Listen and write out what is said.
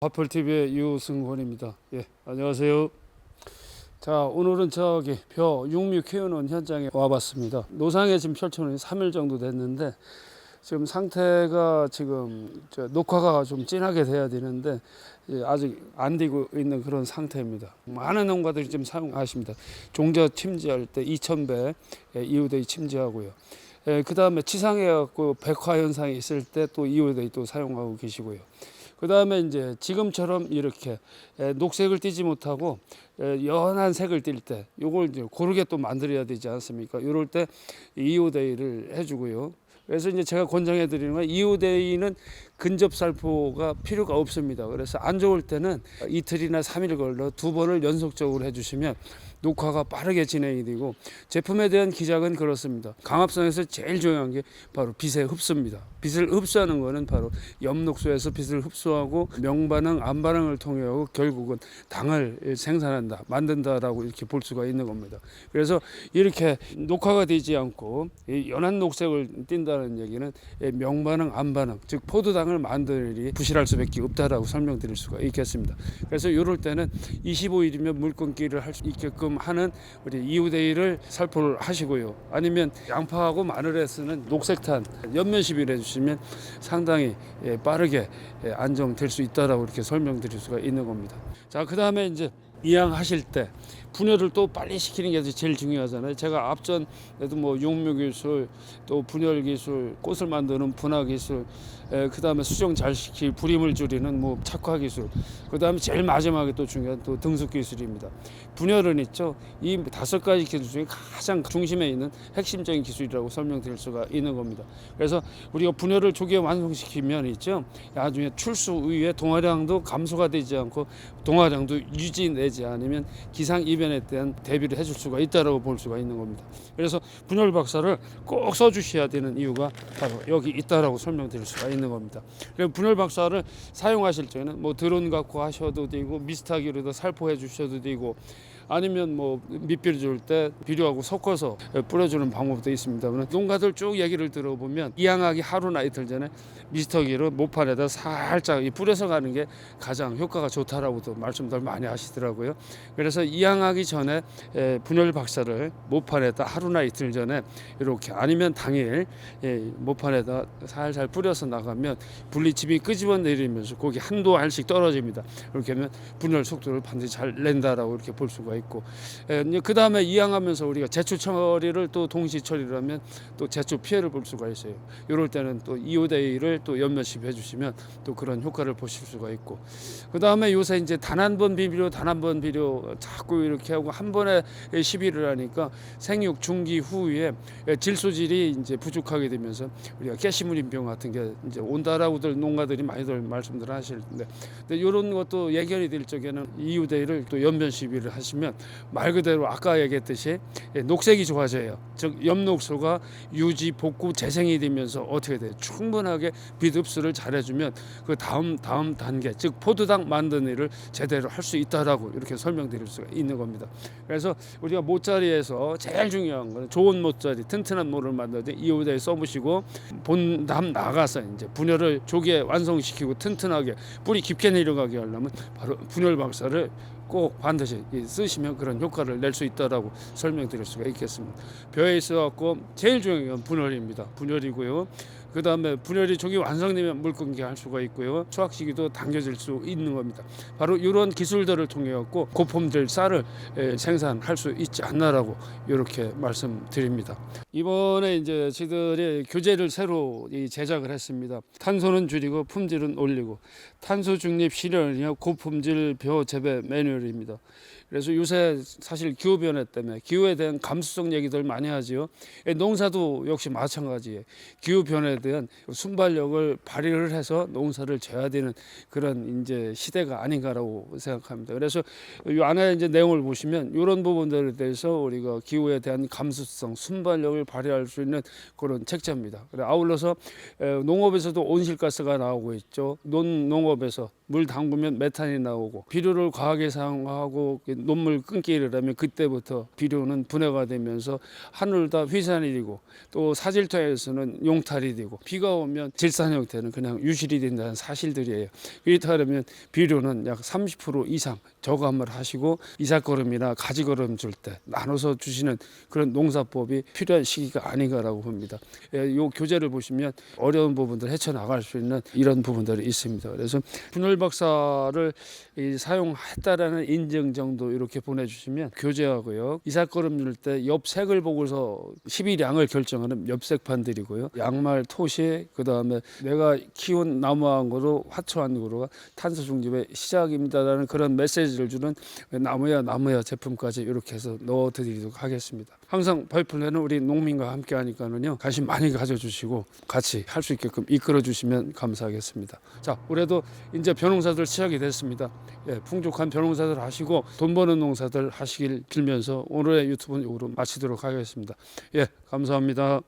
와플TV의 유승권입니다. 예, 안녕하세요. 자, 오늘은 저기 벼 육류 키우는 현장에 와봤습니다. 노상에 지금 펼쳐놓은 3일 정도 됐는데 지금 상태가 지금 녹화가 좀 진하게 돼야 되는데 아직 안 되고 있는 그런 상태입니다. 많은 농가들이 지금 사용하십니다. 종자 침지할 때 2000배 이후대에 침지하고요. 그 다음에 치상해갖고 백화 현상이 있을 때 또 이후대에 또 사용하고 계시고요. 그 다음에 이제 지금처럼 이렇게 녹색을 띠지 못하고 연한 색을 띌 때 요걸 이제 고르게 또 만들어야 되지 않습니까? 이럴 때 이오데이를 해주고요. 그래서 이제 제가 권장해 드리는 건 이오데이는 근접 살포가 필요가 없습니다. 그래서 안 좋을 때는 이틀이나 3일 걸러 2번을 연속적으로 해주시면 녹화가 빠르게 진행이 되고, 제품에 대한 기작은 그렇습니다. 강압성에서 제일 중요한 게 바로 빛의 흡수입니다. 빛을 흡수하는 것은 바로 엽록소에서 빛을 흡수하고 명반응, 암반응을 통해 결국은 당을 생산한다, 만든다라고 이렇게 볼 수가 있는 겁니다. 그래서 이렇게 녹화가 되지 않고 연한 녹색을 띈다는 얘기는 명반응, 암반응, 즉 포도당을 만들이 부실할 수밖에 없다라고 설명드릴 수가 있겠습니다. 그래서 이럴 때는 25일이면 물 끊기를 할 수 있게끔 하는 우리 이오데이를 살포를 하시고요. 아니면 양파하고 마늘에 쓰는 녹색탄 연면 시비를 해주시면 상당히 빠르게 안정될 수 있다라고 이렇게 설명드릴 수가 있는 겁니다. 자, 그 다음에 이제 이양하실 때 분열을 또 빨리 시키는 게 제일 중요하잖아요. 제가 앞전에도 뭐 용묘 기술, 또 분열 기술, 꽃을 만드는 분화 기술, 그 다음에 수정 잘 시키 불임을 줄이는 뭐 착화 기술, 그 다음에 제일 마지막에 또 중요한 또 등숙 기술입니다. 분열은 있죠. 이 5가지 기술 중에 가장 중심에 있는 핵심적인 기술이라고 설명드릴 수가 있는 겁니다. 그래서 우리가 분열을 조기에 완성시키면 있죠. 나중에 출수 이후에 동화량도 감소가 되지 않고 동화량도 유지되지 않으면 기상 이변에 대한 대비를 해줄 수가 있다라고 볼 수가 있는 겁니다. 그래서 분열 박사를 꼭 써주셔야 되는 이유가 바로 여기 있다라고 설명드릴 수가 있는 겁니다. 그래서 분열 박사를 사용하실 때는 뭐 드론 갖고 하셔도 되고 미스터기로도 살포해 주셔도 되고, 아니면 뭐 밑비료 줄 때 비료하고 섞어서 뿌려주는 방법도 있습니다. 농가들 쭉 얘기를 들어보면 이양하기 하루나 이틀 전에 미스터기로 모판에다 살짝 뿌려서 가는 게 가장 효과가 좋다라고도 말씀들 많이 하시더라고요. 그래서 이양하기 전에 분열 박사를 모판에다 하루나 이틀 전에 이렇게, 아니면 당일 모판에다 살살 뿌려서 나가면 분리집이 끄집어내리면서 거기 한도 한씩 떨어집니다. 이렇게 하면 분열 속도를 반드시 잘 낸다라고 이렇게 볼 수가 있고, 그 다음에 이양하면서 우리가 제초 처리를 또 동시 처리를 하면 또 제초 피해를 볼 수가 있어요. 이럴 때는 또 이오데이를 또 연몇십 해주시면 또 그런 효과를 보실 수가 있고, 그 다음에 요새 이제 단 한 번 비료 자꾸 이렇게 하고 한 번에 시비를 하니까 생육 중기 후에 질소질이 이제 부족하게 되면서 우리가 가시무림병 같은 게 이제 온다라고들 농가들이 많이들 말씀들 하실 텐데, 근데 이런 것도 예견이 될 적에는 이오데이를 또 연변 시비를 하시면 말 그대로 아까 얘기했듯이 녹색이 좋아져요. 즉 엽록소가 유지, 복구, 재생이 되면서 어떻게 돼요? 충분하게 빛 흡수를 잘해주면 그 다음 단계, 즉 포도당 만드는 일을 제대로 할 수 있다라고 이렇게 설명드릴 수가 있는 겁니다. 그래서 우리가 모짜리에서 제일 중요한 거는 좋은 모짜리, 튼튼한 모를 만들 때 이오데이 써보시고, 본담 나가서 이제 분열을 조기에 완성시키고 튼튼하게 뿌리 깊게 내려가게 하려면 바로 분열 박사를 꼭 반드시 쓰시면 그런 효과를 낼 수 있다라고 설명드릴 수가 있겠습니다. 벼에 있어갖고 제일 중요한 건 분열입니다. 분열이고요. 그 다음에 분열이 조기 완성되면 물 끊기 할 수가 있고요. 수확 시기도 당겨질 수 있는 겁니다. 바로 이런 기술들을 통해 갖고 고품질 쌀을 생산할 수 있지 않나라고 이렇게 말씀드립니다. 이번에 이제 저희들이 교재를 새로 제작을 했습니다. 탄소는 줄이고 품질은 올리고, 탄소 중립 실현이나 고품질 벼 재배 매뉴얼입니다. 그래서 요새 사실 기후 변화 때문에 기후에 대한 감수성 얘기들 많이 하지요. 농사도 역시 마찬가지예요. 기후 변화에 대한 순발력을 발휘를 해서 농사를 져야 되는 그런 이제 시대가 아닌가라고 생각합니다. 그래서 이 안에 이제 내용을 보시면 이런 부분들에 대해서 우리가 기후에 대한 감수성, 순발력을 발휘할 수 있는 그런 책자입니다. 아울러서 농업에서도 온실가스가 나오고 있죠. 농업에서 물 담그면 메탄이 나오고 비료를 과하게 사용하고 논물 끊기를 하면 그때부터 비료는 분해가 되면서 하늘 다 휘산이 되고 또 사질토에서는 용탈이 되고 비가 오면 질산 형태는 그냥 유실이 된다는 사실들이에요. 그렇다 그러면 비료는 약 30% 이상 저감을 하시고 이삭거름이나 가지거름 줄 때 나눠서 주시는 그런 농사법이 필요한 시기가 아닌가라고 봅니다. 이 교재를 보시면 어려운 부분들 헤쳐나갈 수 있는 이런 부분들이 있습니다. 그래서 분열 박사를 사용했다라는 인증 정도 이렇게 보내주시면 교재하고요. 이삭거름 줄 때 엽색을 보고서 12량을 결정하는 엽색판들이고요. 양말, 토시, 그 다음에 내가 키운 나무항으로 화초항으로가 탄소 중립의 시작입니다라는 그런 메시지를 주는 나무야 제품까지 이렇게 해서 넣어드리도록 하겠습니다. 항상 바이플랜은 우리 농민과 함께 하니까는요, 관심 많이 가져주시고 같이 할 수 있게끔 이끌어 주시면 감사하겠습니다. 자, 올해도 이제 벼농사들 시작이 됐습니다. 예, 풍족한 벼농사들 하시고 돈 버는 농사들 하시길 빌면서 오늘의 유튜브는 이거로 마치도록 하겠습니다. 예, 감사합니다.